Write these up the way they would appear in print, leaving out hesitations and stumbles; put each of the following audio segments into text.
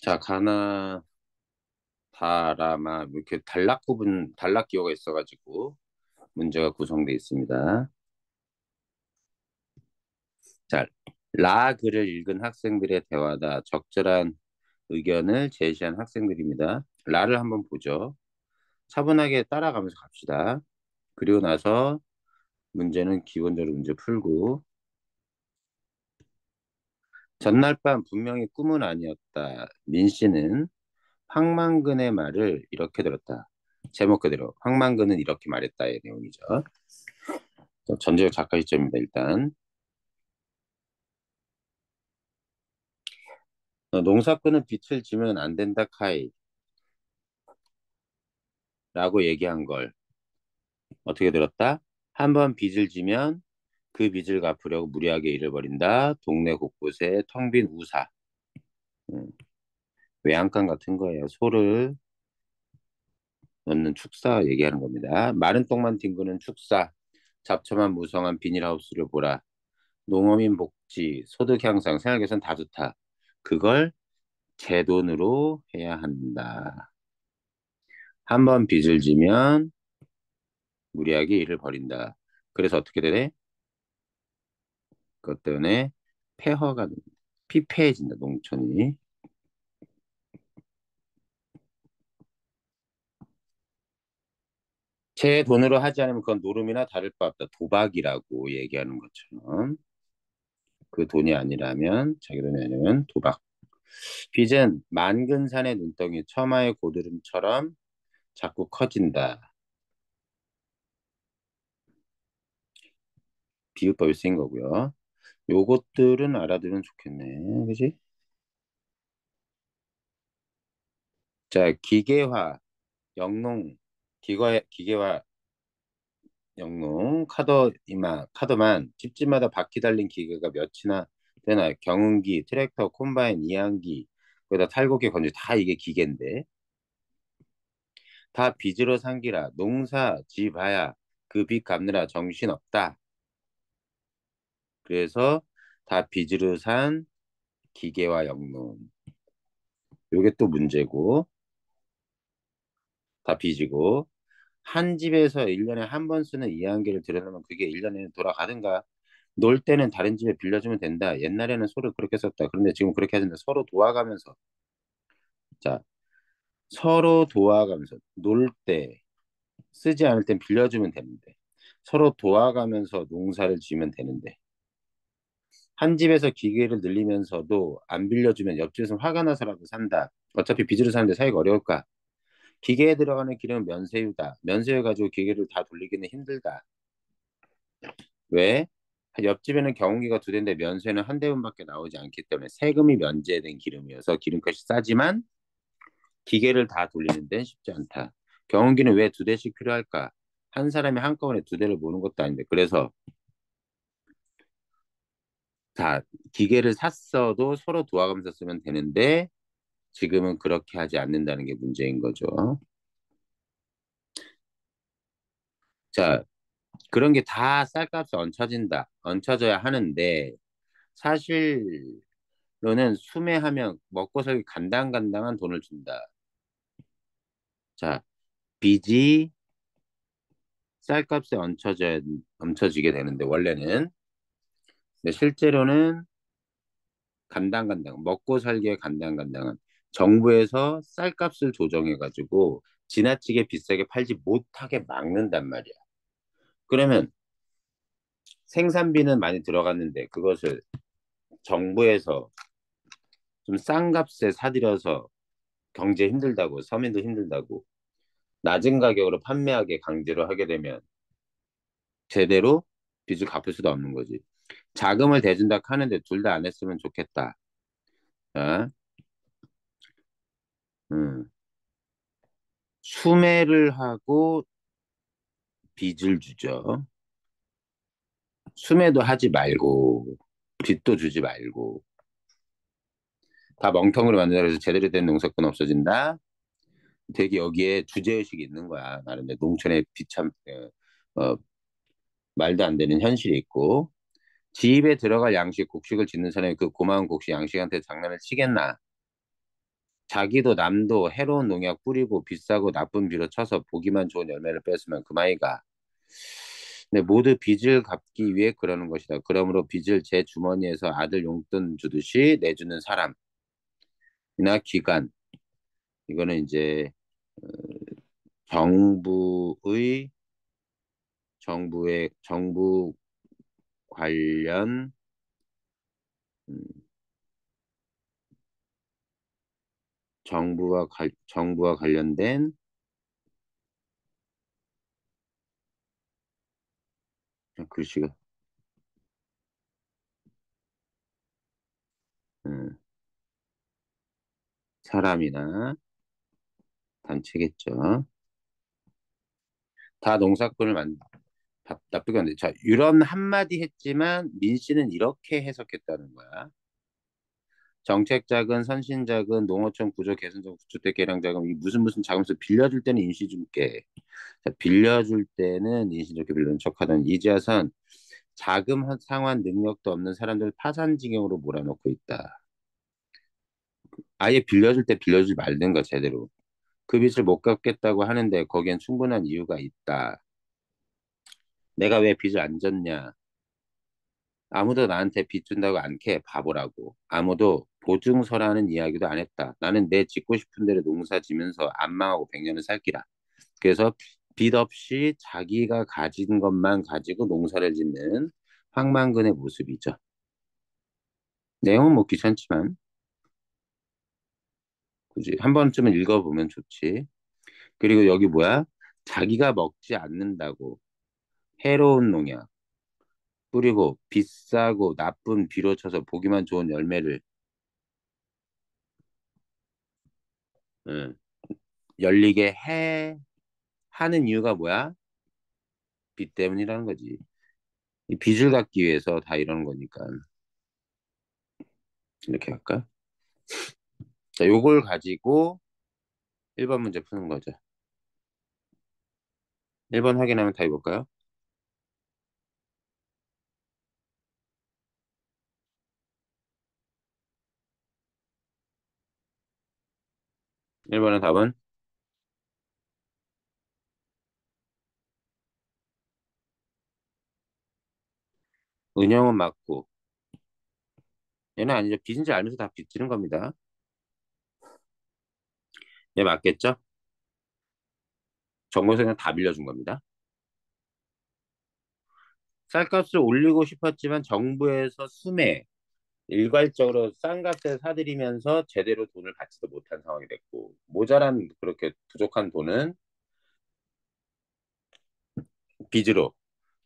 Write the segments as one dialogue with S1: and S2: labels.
S1: 자, 가나, 다라마, 뭐 이렇게 단락 기호가 있어가지고 문제가 구성되어 있습니다. 자, 라 글을 읽은 학생들의 대화다. 적절한 의견을 제시한 학생들입니다. 라를 한번 보죠. 차분하게 따라가면서 갑시다. 그리고 나서 문제는 기본적으로 문제 풀고, 전날 밤 분명히 꿈은 아니었다. 민 씨는 황만근의 말을 이렇게 들었다. 제목 그대로 황만근은 이렇게 말했다의 내용이죠. 전제적 작가 시점입니다. 일단 농사꾼은 빛을 지면 안 된다 카이 라고 얘기한 걸 어떻게 들었다? 한 번 빚을 지면 그 빚을 갚으려고 무리하게 일을 벌인다. 동네 곳곳에 텅 빈 우사. 음, 외양간 같은 거예요. 소를 넣는 축사 얘기하는 겁니다. 마른 똥만 뒹구는 축사. 잡초만 무성한 비닐하우스를 보라. 농어민 복지, 소득 향상, 생활 개선 다 좋다. 그걸 제 돈으로 해야 한다. 한 번 빚을 지면 무리하게 일을 벌인다. 그래서 어떻게 되네? 그것 때문에 폐허가 됩니다. 피폐해진다, 농촌이. 제 돈으로 하지 않으면 그건 노름이나 다를 바 없다. 도박이라고 얘기하는 것처럼. 그 돈이 아니라면, 자기 돈이 아니면 도박. 빚은 만근산의 눈덩이, 처마의 고드름처럼 자꾸 커진다. 비유법이 쓰인 거고요. 요것들은 알아두면 좋겠네. 그지? 자, 기계화, 영농, 기계화, 영농, 카더만, 집집마다 바퀴 달린 기계가 몇이나 되나? 경운기, 트랙터, 콤바인, 이항기, 거기다 탈곡기, 건조, 다 이게 기계인데. 다 빚으로 산기라, 농사 지봐야 그 빚 갚느라 정신없다. 그래서 다 빚으로 산 기계와 영농. 요게 또 문제고, 다 빚이고, 한 집에서 1년에 한 번 쓰는 이해한계를 들여놓으면 그게 1년에 돌아가든가 놀 때는 다른 집에 빌려주면 된다. 옛날에는 소를 그렇게 썼다. 그런데 지금 그렇게 하는데 서로 도와가면서 자 서로 도와가면서 놀 때 쓰지 않을 땐 빌려주면 되는데 서로 도와가면서 농사를 지으면 되는데 한 집에서 기계를 늘리면서도 안 빌려주면 옆집에서 화가 나서라도 산다. 어차피 빚으로 사는데 사기가 어려울까? 기계에 들어가는 기름은 면세유다. 면세유 가지고 기계를 다 돌리기는 힘들다. 왜? 옆집에는 경운기가 두 대인데 면세는 한 대분밖에 나오지 않기 때문에 세금이 면제된 기름이어서 기름값이 싸지만 기계를 다 돌리는 데는 쉽지 않다. 경운기는 왜 두 대씩 필요할까? 한 사람이 한꺼번에 두 대를 모는 것도 아닌데 그래서 다 기계를 샀어도 서로 도와가면서 쓰면 되는데 지금은 그렇게 하지 않는다는 게 문제인 거죠. 자, 그런 게 다 쌀값에 얹혀진다. 얹혀져야 하는데 사실로는 수매하면 먹고 살기 간당간당한 돈을 준다. 자, 빚이 쌀값에 얹혀지게 되는데 원래는 근데 실제로는 간당간당 먹고 살기에 간당간당한 정부에서 쌀값을 조정해가지고 지나치게 비싸게 팔지 못하게 막는단 말이야. 그러면 생산비는 많이 들어갔는데 그것을 정부에서 좀 싼 값에 사들여서 경제 힘들다고 서민도 힘들다고 낮은 가격으로 판매하게 강제로 하게 되면 제대로 빚을 갚을 수도 없는 거지. 자금을 대준다 하는데 둘 다 안 했으면 좋겠다. 어? 음. 수매를 하고 빚을 주죠. 수매도 하지 말고 빚도 주지 말고 다 멍텅이로 만들다 그래서 제대로 된 농사꾼 없어진다. 되게 여기에 주제의식이 있는 거야. 나름대로 농촌의 비참 어, 말도 안 되는 현실이 있고 집에 들어갈 양식 곡식을 짓는 사람이 그 고마운 곡식 양식한테 장난을 치겠나? 자기도 남도 해로운 농약 뿌리고 비싸고 나쁜 비료 쳐서 보기만 좋은 열매를 뺐으면 그마이가. 근데 모두 빚을 갚기 위해 그러는 것이다. 그러므로 빚을 제 주머니에서 아들 용돈 주듯이 내주는 사람이나 기관. 이거는 이제 정부의 정부 관련 음, 정부와 관련된 글씨가 음, 사람이나 단체겠죠. 다 농사꾼을 나쁘게 만들. 자, 이런 한마디 했지만 민 씨는 이렇게 해석했다는 거야. 정책 자금, 선신 자금, 농어촌 구조 개선 등 주택 개량 자금, 이 무슨 자금서 빌려줄 때는 인시 줄게. 자, 빌려줄 때는 인시 좋게 빌려준 척하던 이제와선 자금 상환 능력도 없는 사람들 파산지경으로 몰아넣고 있다. 아예 빌려줄 때 빌려주지 말든가 제대로. 그 빚을 못 갚겠다고 하는데 거기엔 충분한 이유가 있다. 내가 왜 빚을 안 졌냐? 아무도 나한테 빚 준다고 안 캐, 바보라고. 아무도 보증서라는 이야기도 안 했다. 나는 내 짓고 싶은 대로 농사 지면서 안 망하고 100년을 살기라. 그래서 빚 없이 자기가 가진 것만 가지고 농사를 짓는 황만근의 모습이죠. 내용은 뭐 귀찮지만, 굳이 한 번쯤은 읽어보면 좋지. 그리고 여기 뭐야? 자기가 먹지 않는다고 해로운 농약 뿌리고 비싸고 나쁜 비료 쳐서 보기만 좋은 열매를 응, 열리게 하는 이유가 뭐야? 빚 때문이라는 거지. 이 빚을 갚기 위해서 다 이러는 거니까. 이렇게 할까? 자, 요걸 가지고 1번 문제 푸는 거죠. 1번 확인하면 다 해볼까요? 1번의 답은 은영은 맞고 얘는 아니죠. 빚인지 알면서 다 빚지는 겁니다. 얘 맞겠죠? 정부에서 그냥 다 빌려준 겁니다. 쌀값을 올리고 싶었지만 정부에서 일괄적으로 싼 값에 사들이면서 제대로 돈을 받지도 못한 상황이 됐고 모자란 그렇게 부족한 돈은 빚으로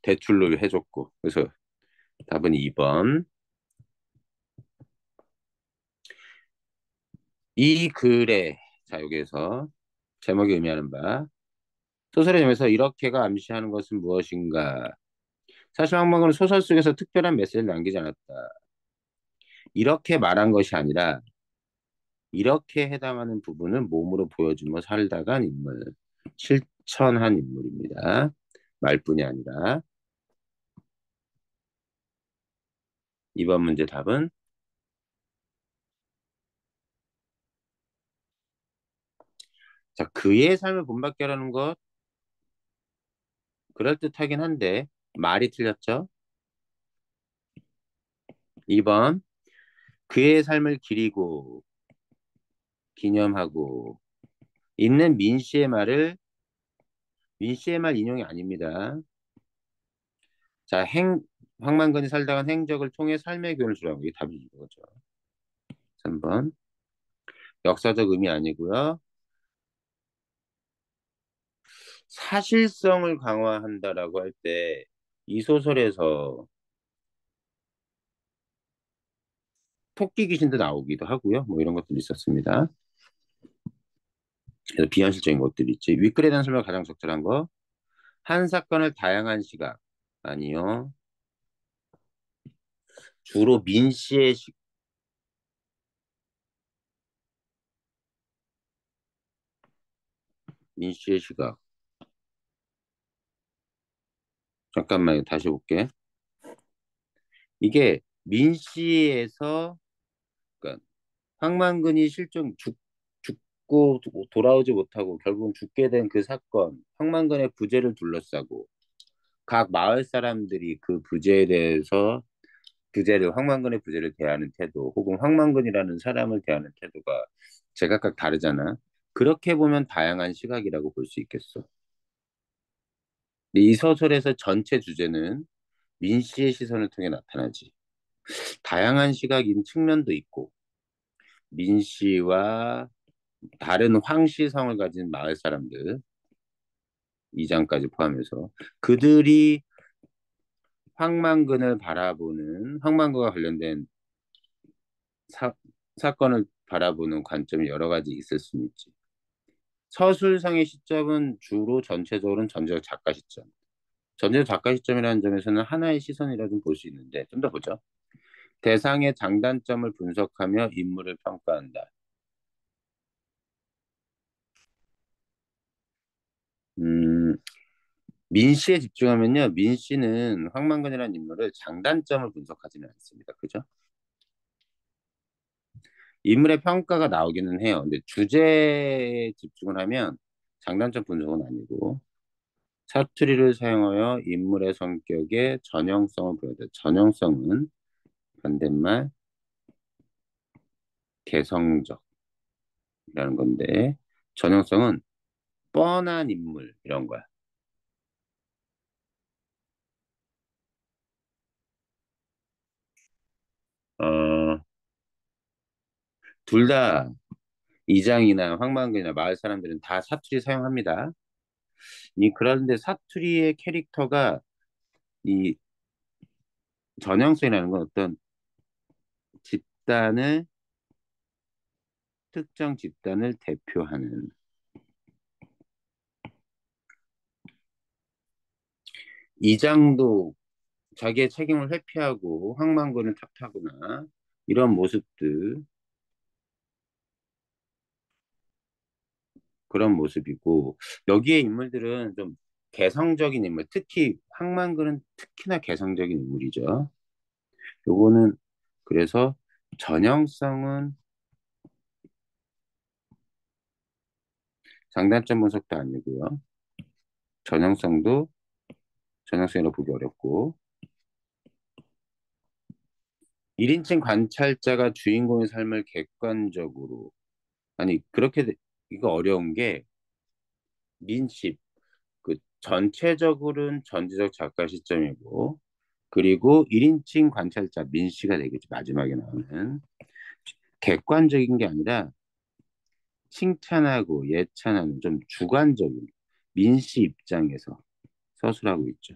S1: 대출로 해줬고 그래서 답은 2번. 이 글에 자 여기에서 제목이 의미하는 바 소설의 점에서 이렇게가 암시하는 것은 무엇인가? 사실 황망은 소설 속에서 특별한 메시지를 남기지 않았다. 이렇게 말한 것이 아니라 이렇게 해당하는 부분을 몸으로 보여주며 살다간 인물, 실천한 인물입니다. 말뿐이 아니라 2번 문제 답은 자 그의 삶을 본받게 하라는 것 그럴듯하긴 한데 말이 틀렸죠. 2번 그의 삶을 기리고 기념하고 있는 민 씨의 말 인용이 아닙니다. 자, 황만건이 살다간 행적을 통해 삶의 교훈을 주라고 이게 답이 이거죠. 3번 역사적 의미 아니고요. 사실성을 강화한다라고 할 때 이 소설에서 토끼 귀신도 나오기도 하고요. 뭐 이런 것들이 있었습니다. 그래서 비현실적인 것들이 있지. 윗글에 대한 설명 가장 적절한 거. 한 사건을 다양한 시각. 아니요. 주로 민 씨의 시각. 잠깐만요. 다시 볼게. 이게 민 씨에서 그러니까 황만근이 찾고 돌아오지 못하고 결국은 죽게 된 그 사건, 황만근의 부재를 둘러싸고 각 마을 사람들이 그 부재에 대해서 황만근의 부재를 대하는 태도, 혹은 황만근이라는 사람을 대하는 태도가 제각각 다르잖아. 그렇게 보면 다양한 시각이라고 볼 수 있겠어. 근데 이 소설에서 전체 주제는 민씨의 시선을 통해 나타나지. 다양한 시각인 측면도 있고, 민씨와 다른 황씨성을 가진 마을 사람들, 이장까지 포함해서 그들이 황만근과 관련된 사, 사건을 바라보는 관점이 여러 가지 있을 수는 있지. 서술상의 시점은 주로 전체적으로는 전제적 작가 시점. 전제적 작가 시점이라는 점에서는 하나의 시선이라 좀 볼 수 있는데 좀 더 보죠. 대상의 장단점을 분석하며 인물을 평가한다. 음, 민 씨에 집중하면요. 민 씨는 황만근이라는 인물을 장단점을 분석하지는 않습니다. 그죠? 인물의 평가가 나오기는 해요. 근데 주제에 집중을 하면 장단점 분석은 아니고 사투리를 사용하여 인물의 성격의 전형성을 보여줘. 전형성은 반대말 개성적이라는 건데 전형성은 뻔한 인물 이런 거야. 어, 둘 다 이장이나 황만근이나 마을 사람들은 다 사투리 사용합니다. 그런데 사투리의 캐릭터가 이 전형성이라는 건 어떤 집단을 특정 집단을 대표하는 이장도 자기의 책임을 회피하고 황만군을 탓하거나 이런 모습들 그런 모습이고 여기에 인물들은 좀 개성적인 인물 특히 황만군은 특히나 개성적인 인물이죠. 요거는 그래서 전형성은 장단점 분석도 아니고요. 전형성도 전형성이라고 보기 어렵고 1인칭 관찰자가 주인공의 삶을 객관적으로 아니 그렇게 이거 어려운 게 민십 그 전체적으로는 전지적 작가 시점이고 그리고 1인칭 관찰자 민씨가 되겠지 마지막에 나오는 객관적인 게 아니라 칭찬하고 예찬하는 좀 주관적인 민씨 입장에서 서술하고 있죠.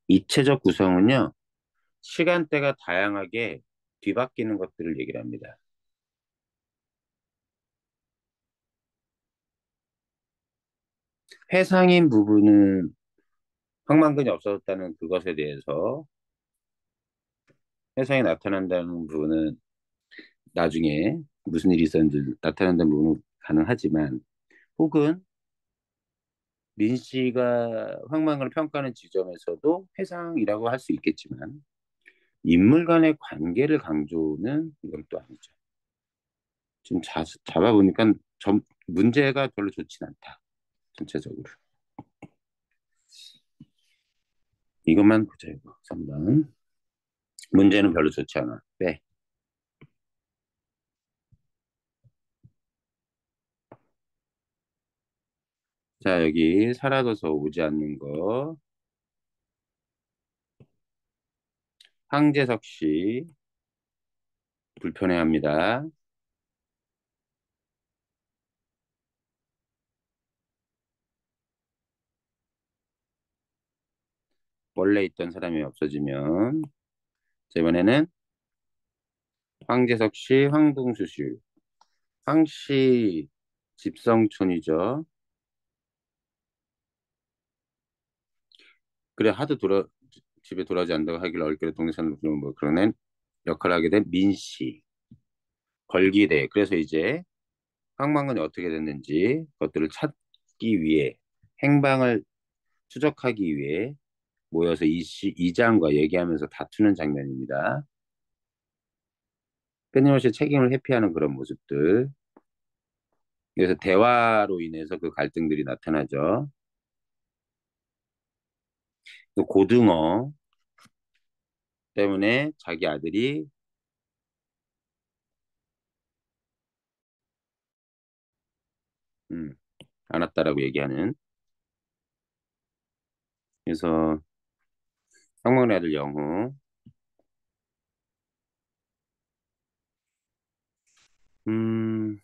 S1: 입체적 구성은요 시간대가 다양하게 뒤바뀌는 것들을 얘기를 합니다. 회상인 부분은 황만근이 없어졌다는 그것에 대해서 회상이 나타난다는 부분은 나중에 무슨 일이 있었는지 나타난다는 부분은 가능하지만 혹은 민 씨가 황망을 평가하는 지점에서도 회상이라고 할 수 있겠지만 인물 간의 관계를 강조는 이건 또 아니죠. 지금 잡아보니까 문제가 별로 좋진 않다. 전체적으로. 이것만 보자 이거. 3번. 문제는 별로 좋지 않아. 빼. 자 여기 사라져서 오지 않는 거. 황재석 씨 불편해합니다. 원래 있던 사람이 없어지면 자, 이번에는 황재석 씨, 황동수 씨. 황씨 집성촌이죠. 그래 하도 집에 돌아오지 않는다고 하길래 얼결에 동네산을 뭐 그런 역할을 하게 된 민씨 걸기대. 그래서 이제 황망은이 어떻게 됐는지 그것들을 찾기 위해 행방을 추적하기 위해 모여서 이장과 얘기하면서 다투는 장면입니다. 끊임없이 책임을 회피하는 그런 모습들. 그래서 대화로 인해서 그 갈등들이 나타나죠. 또 고등어 때문에 자기 아들이 음, 안 왔다라고 얘기하는. 그래서 상막내 아들 영호. 음,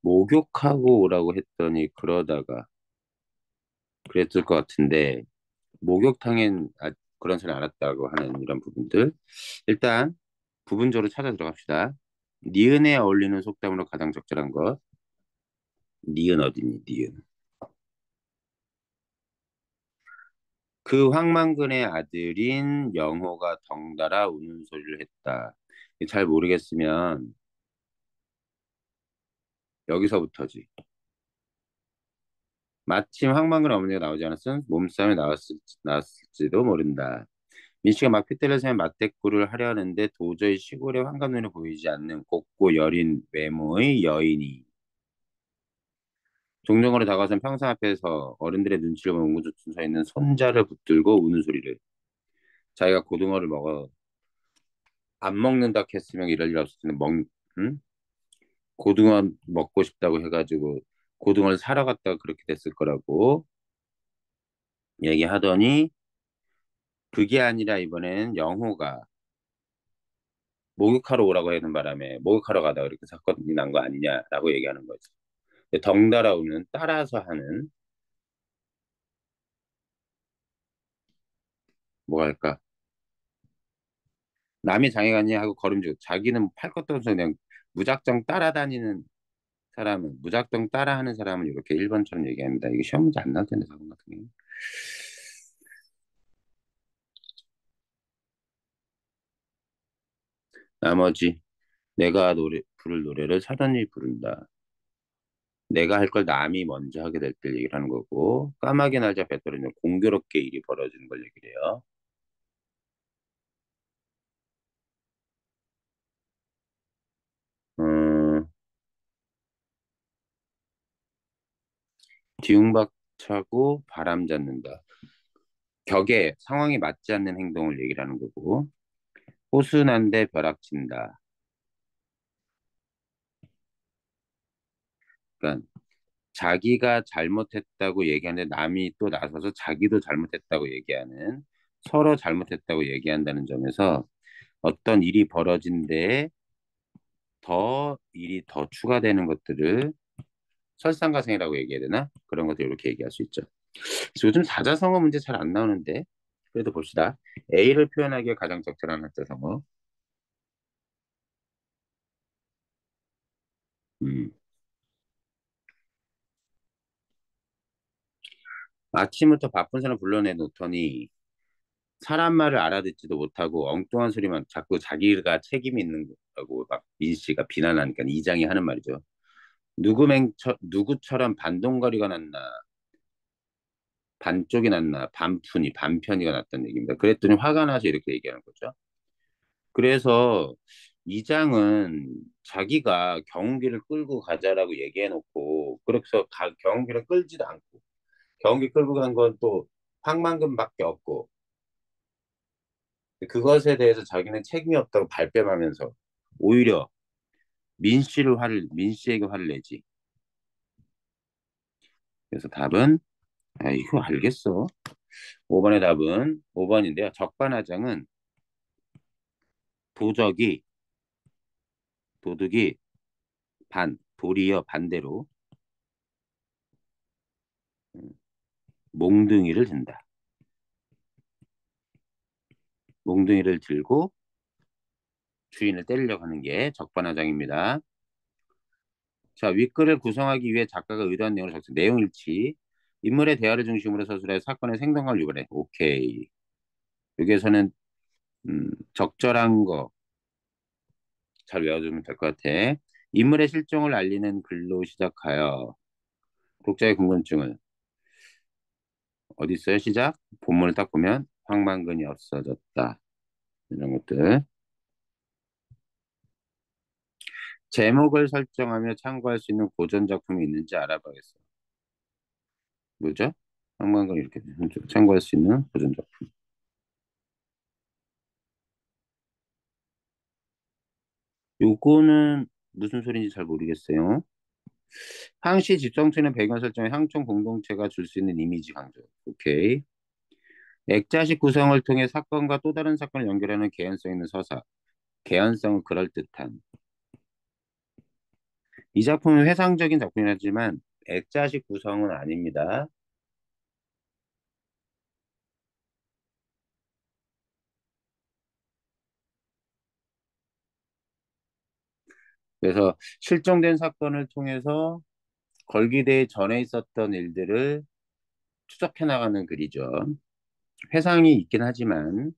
S1: 목욕하고 오라고 했더니 그러다가 그랬을 것 같은데 목욕탕엔 그런 소리 안 했다고 하는 이런 부분들. 일단 부분적으로 찾아 들어갑시다. 니은에 어울리는 속담으로 가장 적절한 것. 니은 어디니? 니은. 그 황만근의 아들인 영호가 덩달아 우는 소리를 했다. 잘 모르겠으면 여기서부터지. 마침 황만근 어머니가 나오지 않았으면 몸싸움이 나왔을지도 모른다. 민씨가 막 핏대를 세면 맞대꾸를 하려 하는데 도저히 시골의 환갑눈에 보이지 않는 곱고 여린 외모의 여인이 종종으로 다가선 평상 앞에서 어른들의 눈치를 보며 웅구주춤 서 있는 손자를 붙들고 우는 소리를. 자기가 고등어를 먹어 안 먹는다 했으면 이럴 일 없을 텐데 응? 고등어 먹고 싶다고 해가지고 고등어를 사러 갔다가 그렇게 됐을 거라고 얘기하더니 그게 아니라 이번엔 영호가 목욕하러 오라고 하는 바람에 목욕하러 가다가 이렇게 사건이 난 거 아니냐라고 얘기하는 거죠. 덩달아오는 따라서 하는 뭐 할까? 남이 장애가냐 하고 걸음지고 자기는 팔 것도 없어 그냥 무작정 따라다니는 사람은 무작정 따라하는 사람은 이렇게 1번처럼 얘기합니다. 이거 시험 문제 안 나올 텐데 사건 같은 경우. 나머지 내가 부를 노래를 사단이 부른다. 내가 할 걸 남이 먼저 하게 될 때 얘기를 하는 거고 까마귀 날자 뱃더리는 공교롭게 일이 벌어지는 걸 얘기를 해요. 음, 뒤숭박차고 바람 잡는다. 격에 상황이 맞지 않는 행동을 얘기를 하는 거고 호순한데 벼락친다. 그러니까 자기가 잘못했다고 얘기하는데 남이 또 나서서 자기도 잘못했다고 얘기하는 서로 잘못했다고 얘기한다는 점에서 어떤 일이 벌어진 데에 더 일이 더 추가되는 것들을 설상가상이라고 얘기해야 되나? 그런 것들 이렇게 얘기할 수 있죠. 그래서 요즘 사자성어 문제 잘 안 나오는데 그래도 봅시다. A를 표현하기에 가장 적절한 한자성어. 음. 아침부터 바쁜 사람 불러내 놓더니 사람 말을 알아듣지도 못하고 엉뚱한 소리만 자꾸 자기가 책임이 있는 거라고 막 민씨가 비난하니까 이장이 하는 말이죠. 누구처럼 반동거리가 났나 반쪽이 났나 반편이가 났다는 얘기입니다. 그랬더니 화가 나서 이렇게 얘기하는 거죠. 그래서 이장은 자기가 경운기를 끌고 가자라고 얘기해놓고 그래서 경운기를 끌지도 않고 경운기 끌고 간 건 또 황만금밖에 없고 그것에 대해서 자기는 책임이 없다고 발뺌하면서 오히려 민 씨에게 화를 내지. 그래서 답은 이거 알겠어. 5번의 답은 5번인데요. 적반하장은 도적이 도둑이 도리어 반대로 음, 몽둥이를 든다. 몽둥이를 들고 주인을 때리려고 하는 게 적반하장입니다. 자, 윗글을 구성하기 위해 작가가 의도한 내용을 적세. 내용 일치. 인물의 대화를 중심으로 서술해 사건의 생동감을 유발해. 오케이. 여기에서는 적절한 거 잘 외워두면 될 것 같아. 인물의 실종을 알리는 글로 시작하여 독자의 궁금증을 어디 있어요? 시작. 본문을 딱 보면 황만근이 없어졌다. 이런 것들. 제목을 설정하며 참고할 수 있는 고전 작품이 있는지 알아봐야겠어. 뭐죠? 항만권 이렇게 참고할 수 있는 고전 작품. 요거는 무슨 소리인지 잘 모르겠어요. 항시 집정치는 배경 설정에 항청 공동체가 줄 수 있는 이미지 강조. 오케이. 액자식 구성을 통해 사건과 또 다른 사건을 연결하는 개연성 있는 서사. 개연성은 그럴듯한. 이 작품은 회상적인 작품이지만 액자식 구성은 아닙니다. 그래서 실종된 사건을 통해서 걸기대의 전에 있었던 일들을 추적해 나가는 글이죠. 회상이 있긴 하지만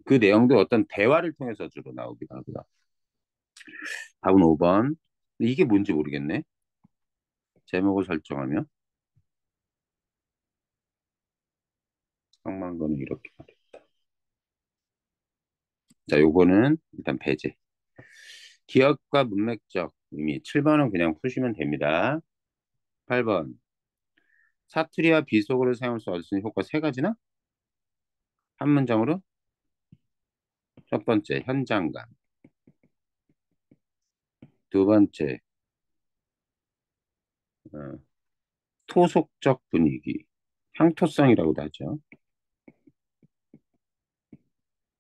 S1: 그 내용도 어떤 대화를 통해서 주로 나오기도 하고요. 답은 5번. 이게 뭔지 모르겠네. 제목을 설정하면 상만거는 이렇게 말해. 자, 요거는 일단 배제. 기억과 문맥적 의미. 7번은 그냥 푸시면 됩니다. 8번. 사투리와 비속어를 사용할 수 있는 효과 세 가지나? 한 문장으로? 첫 번째, 현장감. 두 번째, 어, 토속적 분위기. 향토성이라고도 하죠.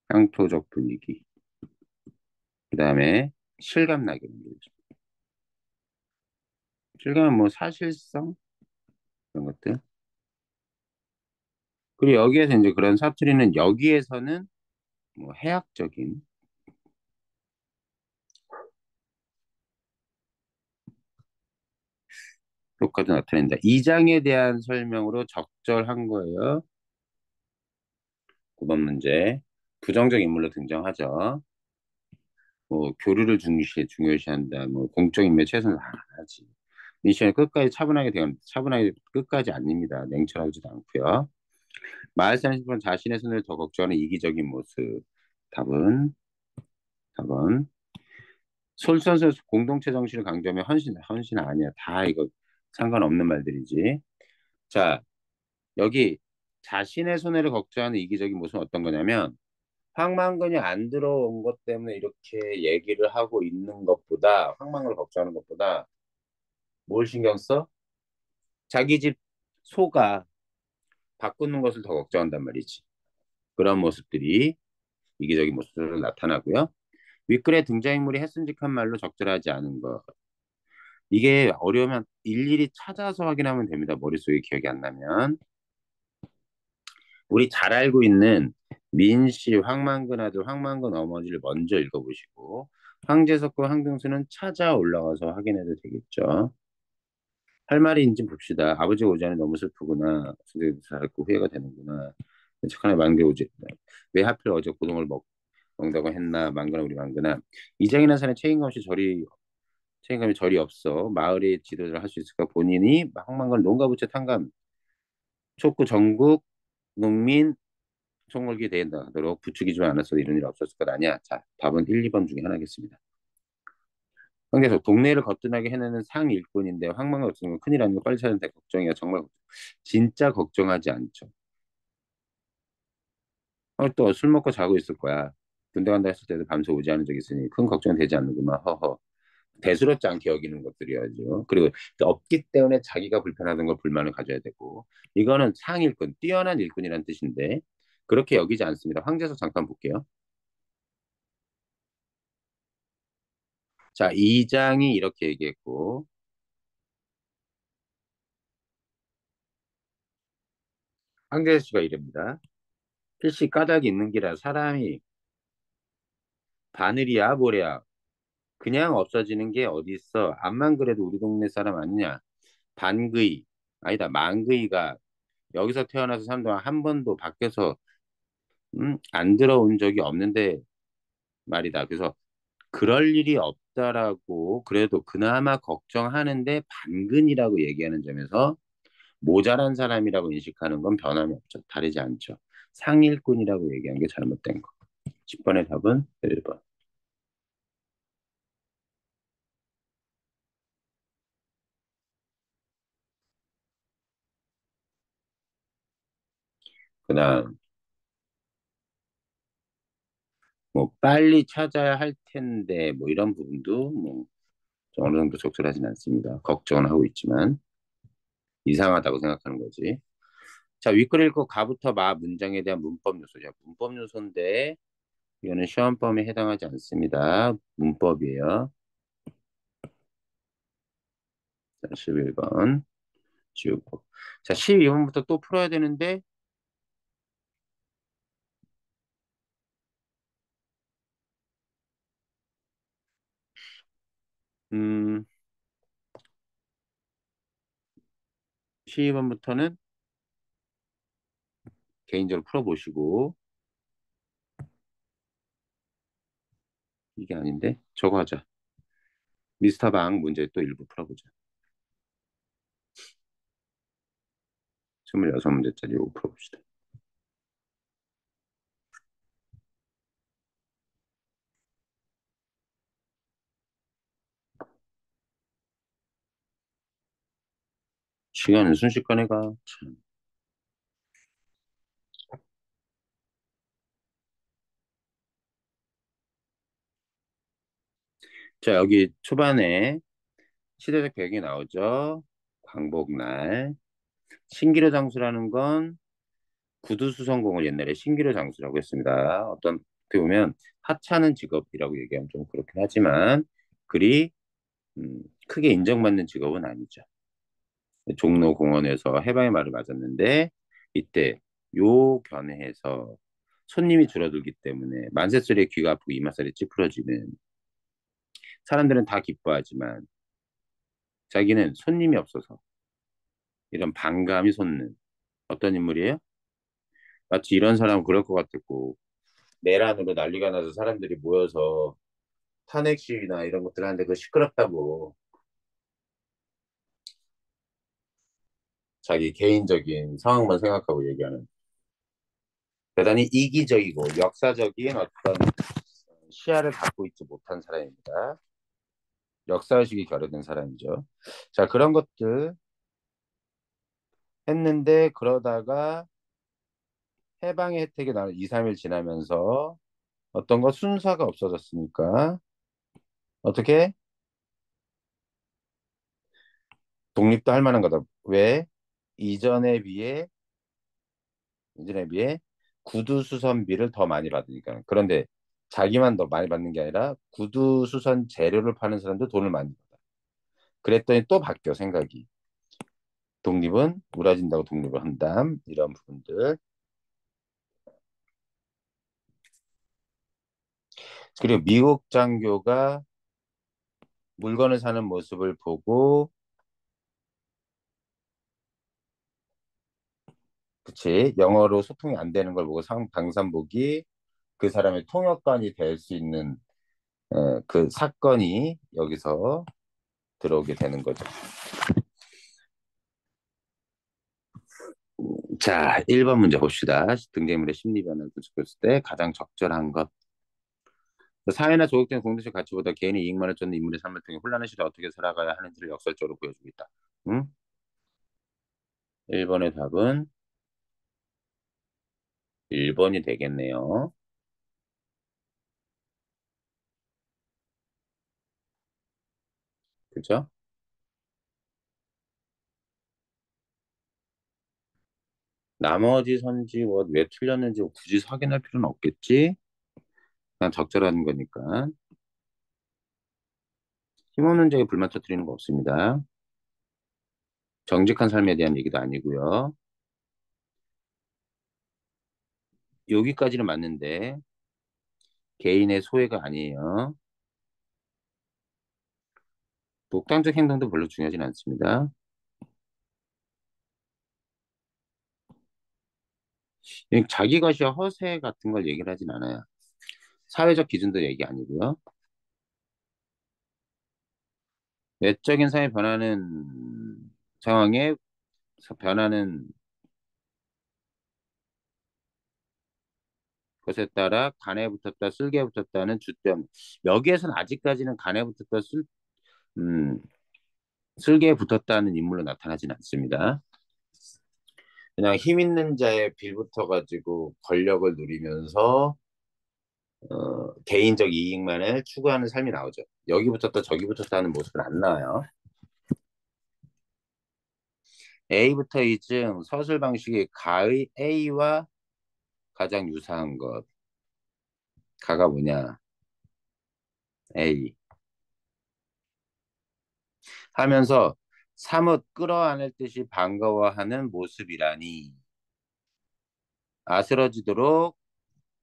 S1: 향토적 분위기. 그 다음에 실감나게 만들죠. 실감은 뭐 사실성? 그런 것들. 그리고 여기에서 이제 그런 사투리는 여기에서는 뭐 해학적인 효과도 나타낸다. 이 장에 대한 설명으로 적절한 거예요. 9번 문제. 부정적 인물로 등장하죠. 뭐 교류를 중요시한다. 뭐 공적 인물 최선을 다하지. 미션을 끝까지 차분하게 끝까지 아닙니다. 냉철하지도 않고요. 마을 사는 분 자신의 손을 더 걱정하는 이기적인 모습. 답은 4번. 솔선수 공동체 정신을 강조하며 헌신 아니야. 다 이거 상관없는 말들이지. 자, 여기 자신의 손해를 걱정하는 이기적인 모습은 어떤 거냐면 황만근이 안 들어온 것 때문에 이렇게 얘기를 하고 있는 것보다 황만근을 걱정하는 것보다 뭘 신경 써? 자기 집 소가 바꾸는 것을 더 걱정한단 말이지. 그런 모습들이 이기적인 모습으로 나타나고요. 윗글의 등장인물이 했음직한 말로 적절하지 않은 것. 이게 어려우면 일일이 찾아서 확인하면 됩니다. 머릿속에 기억이 안 나면. 우리 잘 알고 있는 민씨, 황만근 아들, 황만근 어머니를 먼저 읽어보시고 황제석과 황등수는 찾아 올라가서 확인해도 되겠죠. 할 말이 있는지 봅시다. 아버지가 오지 않으 너무 슬프구나. 선생님도 잘 알고 후회가 되는구나. 착하네 만개 오지. 왜 하필 어제 고동을 먹는다고 했나. 망근아 우리 망근아. 이장이라는 사람의 책임감이 절이 없어. 마을의 지도를 할 수 있을까? 본인이 황만걸 농가부채 탕감 촉구 전국 농민 총궐기 대행하도록 부추기지 않았어도 이런 일 없었을 것 아니야. 자, 답은 1, 2번 중에 하나겠습니다. 황계석 동네를 거뜬하게 해내는 상일꾼인데 황망이 없으면 큰일 아니고 빨리 찾는데 걱정이야. 정말 진짜 걱정하지 않죠. 또 술 먹고 자고 있을 거야. 군대 간다 했을 때도 밤새 오지 않은 적 있으니 큰 걱정은 되지 않는구만. 허허. 대수롭지 않게 여기는 것들이야죠. 그리고 없기 때문에 자기가 불편하던 걸 불만을 가져야 되고 이거는 상일꾼, 뛰어난 일꾼이라는 뜻인데 그렇게 여기지 않습니다. 황제석 잠깐 볼게요. 자, 2장이 이렇게 얘기했고 황제석 씨가 이럽니다. 필시 까닭이 있는 기라 사람이 바늘이야 뭐래야 그냥 없어지는 게 어디 있어. 암만 그래도 우리 동네 사람 아니냐. 반그이 아니다 만그이가 여기서 태어나서 산 동안 한 번도 밖에서 안 들어온 적이 없는데 말이다. 그래서 그럴 일이 없다라고 그래도 그나마 걱정하는데 반근이라고 얘기하는 점에서 모자란 사람이라고 인식하는 건 변함이 없죠. 다르지 않죠. 상일꾼이라고 얘기한 게 잘못된 거. 10번의 답은 1번. 그다음 뭐 빨리 찾아야 할 텐데 뭐 이런 부분도 뭐 어느 정도 적절하진 않습니다. 걱정은 하고 있지만 이상하다고 생각하는 거지. 자, 윗글 읽고 가부터 마 문장에 대한 문법 요소. 자, 문법 요소인데 이거는 시험 범위에 해당하지 않습니다. 문법이에요. 자, 11번 지우고. 자, 12번부터 또 풀어야 되는데, 음, 12번부터는 개인적으로 풀어보시고, 이게 아닌데? 저거 하자. 미스터 방 문제 또 일부 풀어보자. 26문제짜리 이거 풀어봅시다. 시간은 순식간에 가. 참. 자, 여기 초반에 시대적 배경이 나오죠. 광복날. 신기루 장수라는 건 구두수성공을 옛날에 신기루 장수라고 했습니다. 어떻게 보면 하찮은 직업이라고 얘기하면 좀 그렇긴 하지만 그리 크게 인정받는 직업은 아니죠. 종로 공원에서 해방의 말을 맞았는데 이때 요 견해에서 손님이 줄어들기 때문에 만세소리에 귀가 아프고 이마살이 찌푸러지는 사람들은 다 기뻐하지만 자기는 손님이 없어서 이런 반감이 솟는 어떤 인물이에요? 마치 이런 사람은 그럴 것 같았고 내란으로 난리가 나서 사람들이 모여서 탄핵 시위나 이런 것들 하는데 그 시끄럽다고 자기 개인적인 상황만 생각하고 얘기하는 대단히 이기적이고 역사적인 어떤 시야를 갖고 있지 못한 사람입니다. 역사의식이 결여된 사람이죠. 자, 그런 것들 했는데 그러다가 해방의 혜택이 나는 2, 3일 지나면서 어떤 거 순서가 없어졌으니까 어떻게 독립도 할 만한 거다. 왜? 이전에 비해 이전에 비해 구두수선비를 더 많이 받으니까. 그런데 자기만 더 많이 받는 게 아니라 구두수선 재료를 파는 사람도 돈을 많이 받아. 그랬더니 또 바뀌어 생각이. 독립은 우라진다고 독립을 한다. 이런 부분들. 그리고 미국 장교가 물건을 사는 모습을 보고, 그치, 영어로 소통이 안 되는 걸 보고 방산복이 그 사람의 통역관이 될 수 있는 그 사건이 여기서 들어오게 되는 거죠. 자, 1번 문제 봅시다. 등재물의 심리 변화를 분석했을 때 가장 적절한 것. 사회나 조직된 공동체 가치보다 개인의 이익만을 쫓는 인물의 삶을 통해 혼란한 시대 어떻게 살아가야 하는지를 역설적으로 보여주고 있다. 응? 1번의 답은 1번이 되겠네요. 그죠? 나머지 선지 왜 틀렸는지 굳이 확인할 필요는 없겠지? 그냥 적절한 거니까. 힘없는 자에게 불만 터뜨리는 거 없습니다. 정직한 삶에 대한 얘기도 아니고요. 여기까지는 맞는데 개인의 소외가 아니에요. 독단적 행동도 별로 중요하진 않습니다. 자기 것이 허세 같은 걸 얘기를 하진 않아요. 사회적 기준도 얘기 아니고요. 내적인 사회 변하는 상황에 변하는 것에 따라 간에 붙었다, 쓸개에 붙었다는 주점. 여기에서는 아직까지는 간에 붙었다, 음, 쓸개에 붙었다는 인물로 나타나진 않습니다. 그냥 힘 있는 자의 빌붙어가지고 권력을 누리면서 개인적 이익만을 추구하는 삶이 나오죠. 여기 붙었다 저기 붙었다 하는 모습은 안 나와요. A부터 이중 서술 방식이 가의 A와 가장 유사한 것. 가가 뭐냐? A. 하면서 사뭇 끌어안을 듯이 반가워하는 모습이라니. 아스러지도록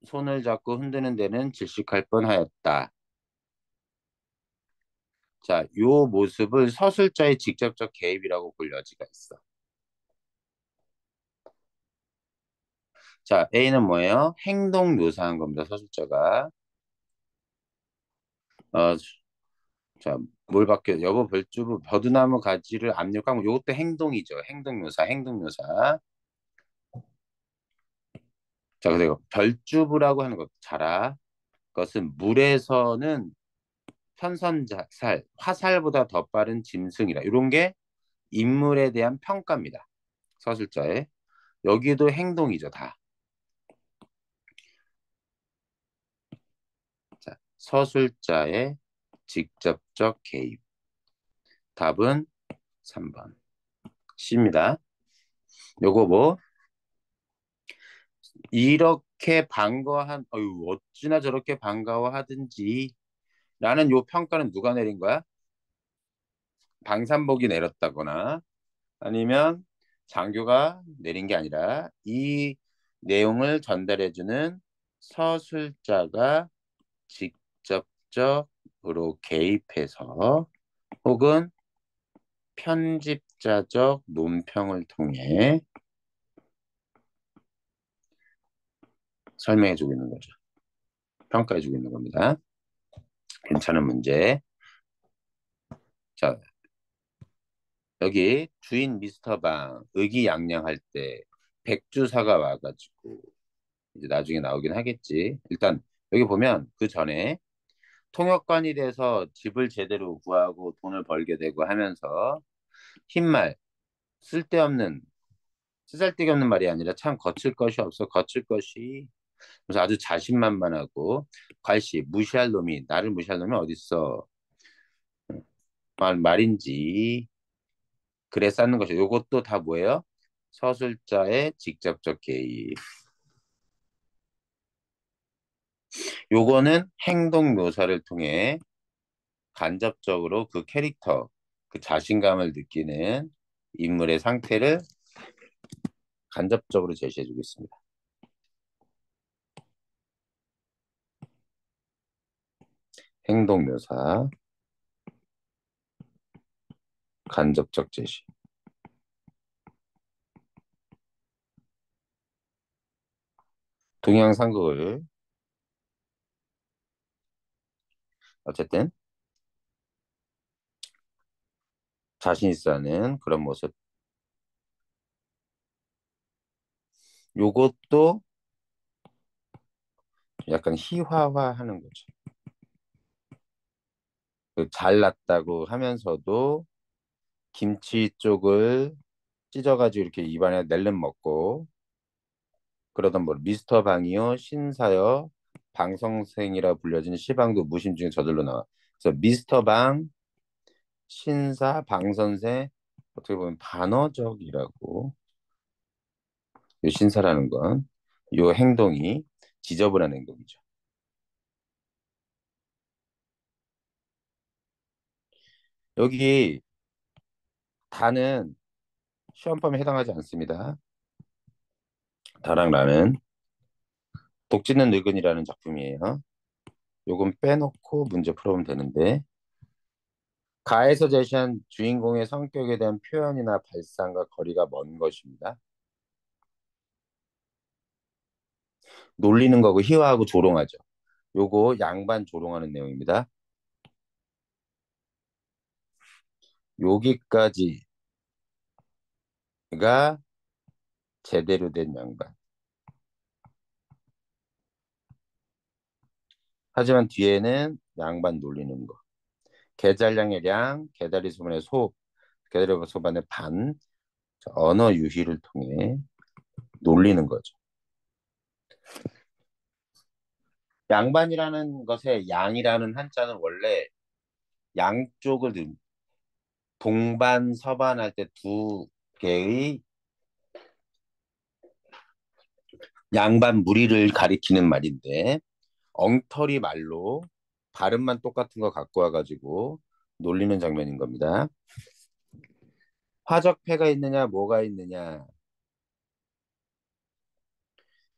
S1: 손을 잡고 흔드는 데는 질식할 뻔하였다. 자, 요 모습을 서술자의 직접적 개입이라고 볼 여지가 있어. 자, A는 뭐예요? 행동 묘사한 겁니다. 서술자가. 어, 자, 뭘 바뀌어? 여보 별주부 버드나무 가지를 압력하면 요것도 행동이죠. 행동 묘사, 행동 묘사. 자, 그리고 별주부라고 하는 것 자라. 그것은 물에서는 편선살, 화살보다 더 빠른 짐승이라. 이런 게 인물에 대한 평가입니다. 서술자의. 여기도 행동이죠, 다. 자, 서술자의 직접적 개입. 답은 3번. C입니다. 요거 뭐, 이렇게 반가워한, 어유, 어찌나 저렇게 반가워하든지, 라는 요 평가는 누가 내린 거야? 방산복이 내렸다거나, 아니면 장교가 내린 게 아니라, 이 내용을 전달해주는 서술자가 직접적으로 개입해서, 혹은 편집자적 논평을 통해 설명해주고 있는 거죠. 평가해주고 있는 겁니다. 괜찮은 문제. 자, 여기 주인 미스터 방 의기양양할 때 백주사가 와가지고 이제 나중에 나오긴 하겠지. 일단 여기 보면 그 전에 통역관이 돼서 집을 제대로 구하고 돈을 벌게 되고 하면서 흰말, 쓸데없는 쓰잘데기 없는 말이 아니라 참 거칠 것이 없어 거칠 것이, 그래서 아주 자신만만하고 괄시 무시할 놈이 나를 무시할 놈이 어딨어 말인지 글에 쌓는 것이, 요것도 다 뭐예요? 서술자의 직접적 개입. 요거는 행동 묘사를 통해 간접적으로 그 캐릭터, 그 자신감을 느끼는 인물의 상태를 간접적으로 제시해주고 있습니다. 행동 묘사, 간접적 제시. 동양상국을 어쨌든 자신 있어 하는 그런 모습. 요것도 약간 희화화하는 거죠. 그 잘났다고 하면서도 김치 쪽을 찢어가지고 이렇게 입안에 낼름 먹고, 그러던 뭐 미스터 방이요 신사요 방성생이라 불려진 시방도 무심 중에 저절로 나와. 그래서 미스터 방, 신사, 방선생, 어떻게 보면 반어적이라고. 요 신사라는 건 요 행동이 지저분한 행동이죠. 여기 다는 시험범위에 해당하지 않습니다. 다랑 라는 독짓는 늙은이라는 작품이에요. 요건 빼놓고 문제 풀어보면 되는데, 가에서 제시한 주인공의 성격에 대한 표현이나 발상과 거리가 먼 것입니다. 놀리는 거고 희화하고 조롱하죠. 요거 양반 조롱하는 내용입니다. 여기까지가 제대로 된 양반. 하지만 뒤에는 양반 놀리는 거. 계잘량의 량, 개다리 소반의 소, 개다리 소반의 반, 언어 유희를 통해 놀리는 거죠. 양반이라는 것의 양이라는 한자는 원래 양쪽을 동반, 서반 할 때 두 개의 양반 무리를 가리키는 말인데 엉터리 말로 발음만 똑같은 거 갖고 와가지고 놀리는 장면인 겁니다. 화적패가 있느냐, 뭐가 있느냐.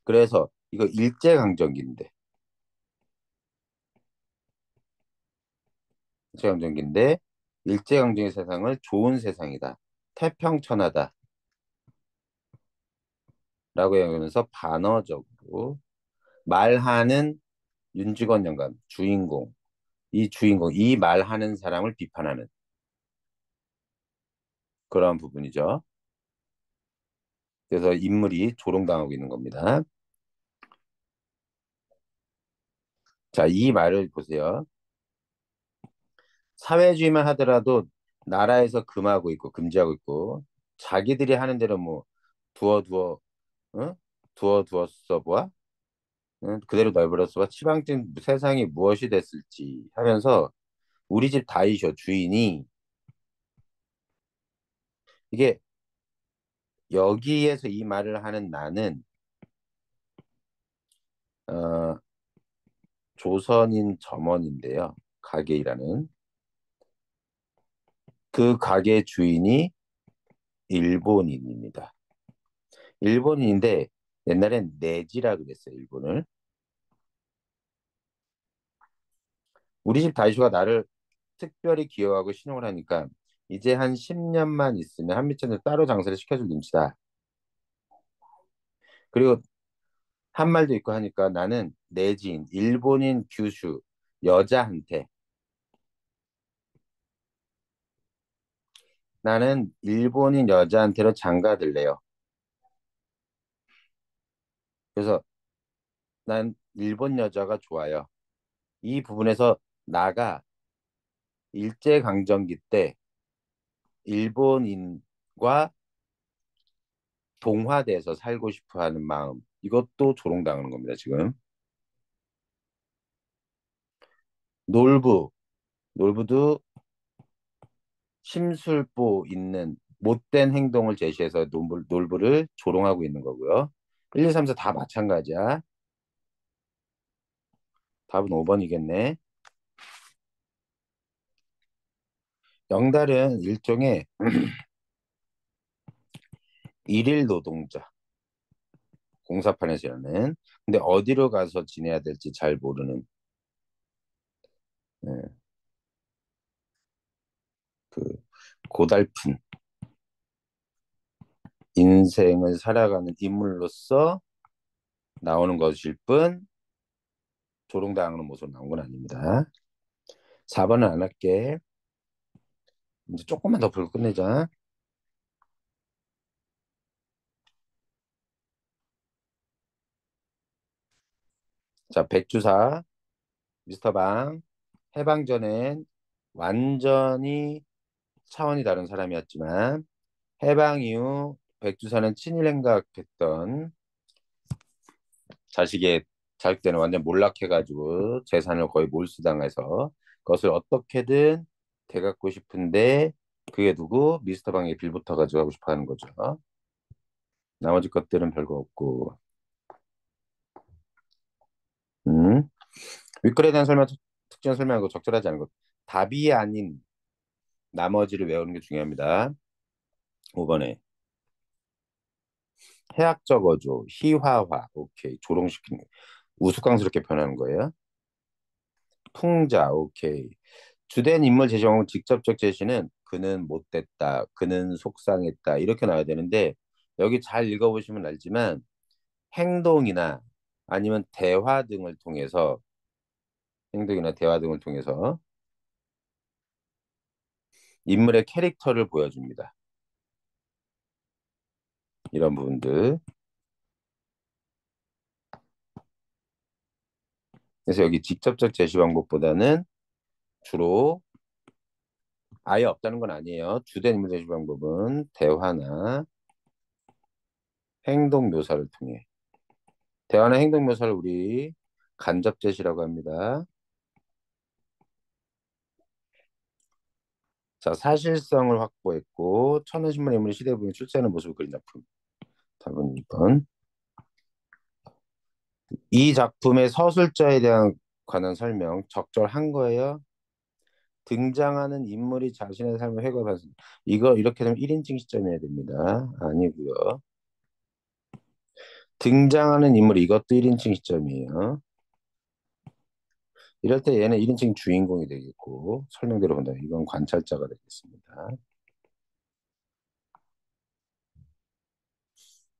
S1: 그래서 이거 일제강점기인데, 일제강점기인데 일제강점기 세상을 좋은 세상이다. 태평천하다라고 얘기하면서 반어적으로 말하는 윤직원 영감, 주인공, 이 말하는 사람을 비판하는 그런 부분이죠. 그래서 인물이 조롱당하고 있는 겁니다. 자, 이 말을 보세요. 사회주의만 하더라도 나라에서 금하고 있고 금지하고 있고 자기들이 하는 대로 뭐 두어 응? 두어 써보아 응? 그대로 널브러 써봐 치방진 세상이 무엇이 됐을지 하면서 우리 집 다이쇼 주인이 이게 여기에서 이 말을 하는 나는 어, 조선인 점원인데요. 가게일하는 그 가게 주인이 일본인입니다. 일본인인데 옛날엔 내지라 그랬어요. 일본을. 우리 집 다이쇼가 나를 특별히 기여하고 신용을 하니까 이제 한 10년만 있으면 한미천을 따로 장사를 시켜줄 눈치다. 그리고 한 말도 있고 하니까 나는 내지인, 일본인 규슈 여자한테 나는 일본인 여자한테로 장가들래요. 그래서 난 일본 여자가 좋아요. 이 부분에서 나가 일제강점기 때 일본인과 동화돼서 살고 싶어 하는 마음, 이것도 조롱당하는 겁니다, 지금. 놀부, 놀부도 심술보 있는 못된 행동을 제시해서 놀부를 조롱하고 있는 거고요. 1, 2, 3, 4 다 마찬가지야. 답은 5번이겠네. 영달은 일종의 일일 노동자, 공사판에서 일하는. 근데 어디로 가서 지내야 될지 잘 모르는 예, 그 고달픈 인생을 살아가는 인물로서 나오는 것일 뿐 조롱당하는 모습으로 나온 건 아닙니다. 4번은 안 할게. 이제 조금만 더 풀고 끝내자. 자, 백주사, 미스터 방, 해방 전엔 완전히 차원이 다른 사람이었지만 해방 이후 백두산은 친일 행각했던 자식의 자식 때는 완전 몰락해가지고 재산을 거의 몰수당해서 그것을 어떻게든 되갚고 싶은데 그게 누구? 미스터 방에 빌붙어 가지고 하고 싶어 하는 거죠. 나머지 것들은 별거 없고. 음. 윗글에 대한 특징을 설명하고 적절하지 않은 것. 답이 아닌 나머지를 외우는 게 중요합니다. 5번에 해학적 어조, 희화화, 오케이. 조롱시키는 거. 우스꽝스럽게 변하는 거예요. 풍자, 오케이. 주된 인물 제시하고 직접적 제시는 그는 못됐다, 그는 속상했다 이렇게 나와야 되는데 여기 잘 읽어보시면 알지만 행동이나 아니면 대화 등을 통해서 인물의 캐릭터를 보여줍니다. 이런 부분들. 그래서 여기 직접적 제시 방법보다는 주로 아예 없다는 건 아니에요. 주된 인물 제시 방법은 대화나 행동 묘사를 통해. 대화나 행동 묘사를 우리 간접 제시라고 합니다. 자, 사실성을 확보했고 천연신문 인물이 시대 부에 출세하는 모습을 그린 작품. 답은 2번. 이 작품의 서술자에 대한 관한 설명 적절한 거예요. 등장하는 인물이 자신의 삶을 회고해봤습니다. 이거 이렇게 되면 1인칭 시점이어야 됩니다. 아니고요. 등장하는 인물 이것도 1인칭 시점이에요. 이럴 때 얘는 1인칭 주인공이 되겠고 설명대로 본다면 이건 관찰자가 되겠습니다.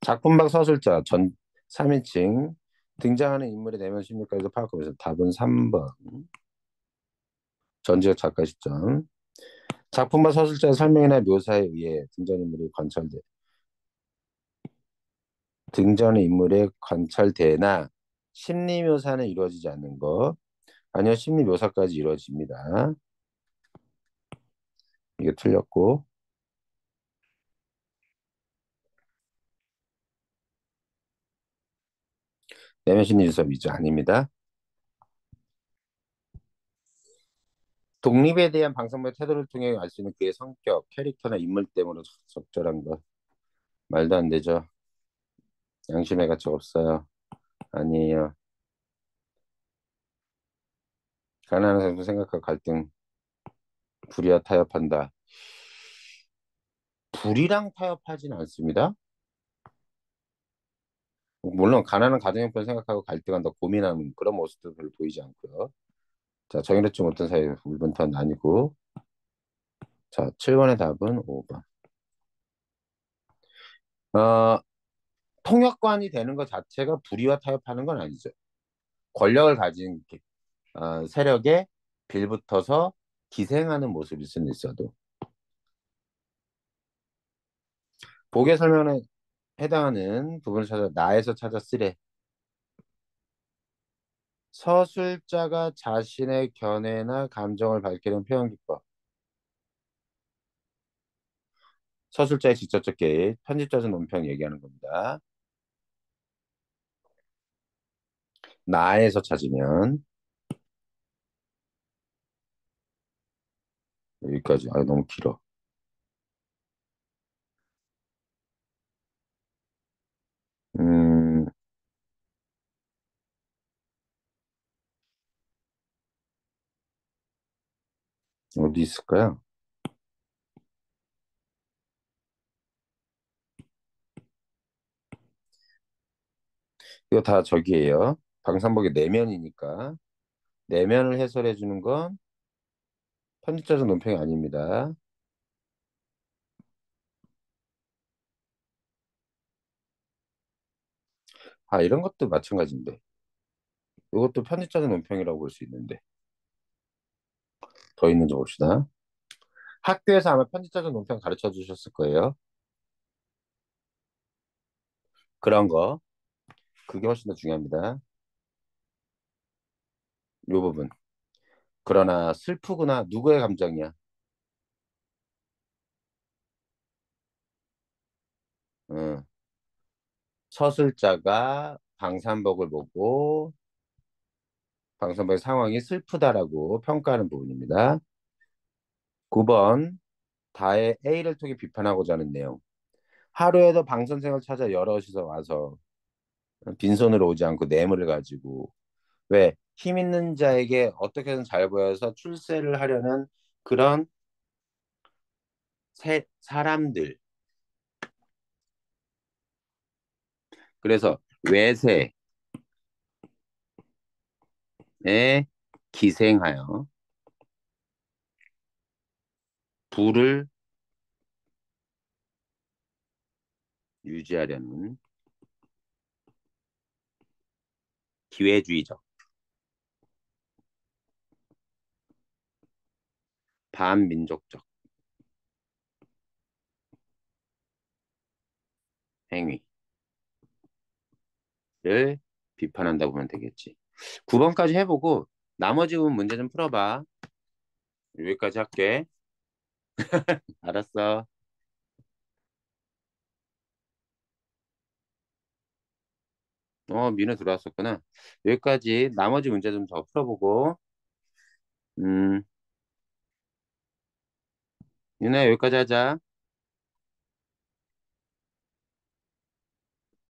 S1: 작품박 서술자 전 3인칭 등장하는 인물의 내면 심리까지도 파악하면서 답은 3번. 전지적 작가 시점. 작품과 서술자의 설명이나 묘사에 의해 등장인물이 관찰돼. 등장하는 인물의 관찰되나 심리 묘사는 이루어지지 않는 거. 아니요, 심리 묘사까지 이루어집니다. 이게 틀렸고. 내면 심리 유섭이죠. 아닙니다. 독립에 대한 방송의 태도를 통해 알 수 있는 그의 성격, 캐릭터나 인물 때문에 적절한 것. 말도 안 되죠. 양심의 가치가 없어요. 아니에요. 가난한 사람도 생각하고 갈등, 불의와 타협한다. 불의랑 타협하진 않습니다. 물론 가난한 가정 형편을 생각하고 갈등한다, 고민하는 그런 모습도 별로 보이지 않고요. 자, 정의롭지 못한 사이 1번 턴 아니고. 자, 7번의 답은 5번. 어, 통역관이 되는 것 자체가 불의와 타협하는 건 아니죠. 권력을 가진 세력에 빌붙어서 기생하는 모습일 수는 있어도 복의 설명에 해당하는 부분을 찾아 나에서 찾아 쓰래. 서술자가 자신의 견해나 감정을 밝히는 표현 기법. 서술자의 직접적 개입, 편집자적 논평 얘기하는 겁니다. 나에서 찾으면 여기까지. 아, 너무 길어. 음, 어디 있을까요? 이거 다 저기예요. 방산복의 내면이니까. 내면을 해설해 주는 건 편집자적 논평이 아닙니다. 아, 이런 것도 마찬가지인데. 이것도 편집자적 논평이라고 볼 수 있는데. 더 있는지 봅시다. 학교에서 아마 편집자적 논평 가르쳐 주셨을 거예요. 그런 거. 그게 훨씬 더 중요합니다. 이 부분. 그러나 슬프구나. 누구의 감정이야? 어, 서술자가 방산복을 보고 방산복의 상황이 슬프다라고 평가하는 부분입니다. 9번. 다의 A를 통해 비판하고자 하는 내용. 하루에도 방 선생을 찾아 여럿이서 와서 빈손으로 오지 않고 뇌물을 가지고 왜 힘 있는 자에게 어떻게든 잘 보여서 출세를 하려는 그런 사람들. 그래서 외세에 기생하여 부를 유지하려는 기회주의적 반민족적 행위를 비판한다고 보면 되겠지. 9번까지 해보고 나머지 부분 문제 좀 풀어봐. 여기까지 할게. 알았어. 민우 들어왔었구나. 여기까지 나머지 문제 좀 더 풀어보고. 음, 윤아 여기까지 하자.